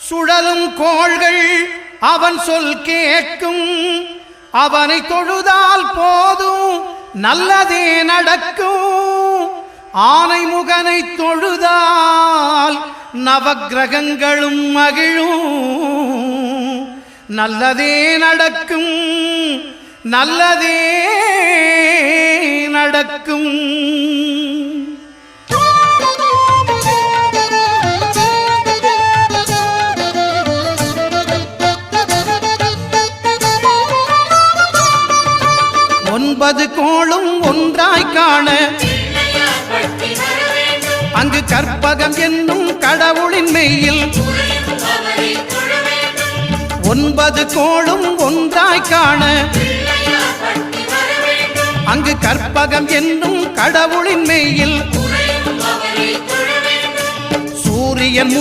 சுழலும் கோள்கள் அவன் சொல் கேட்கும். அவனை தொழுதால் போதும் நல்லதே நடக்கும். ஆனை முகனை தொழுதால் நவக்கிரகங்களும் மகிழும். நல்லதே நடக்கும், நல்லதே நடக்கும். ஒன்பது கோளும் ஒன்றாய் காண அங்கு கற்பகம் என்னும் கடவுளின் மெய்யில். ஒன்பது கோளும் ஒன்றாய் காண அங்கு கற்பகம் என்னும் கடவுளின் மெய்யில். சூரியன்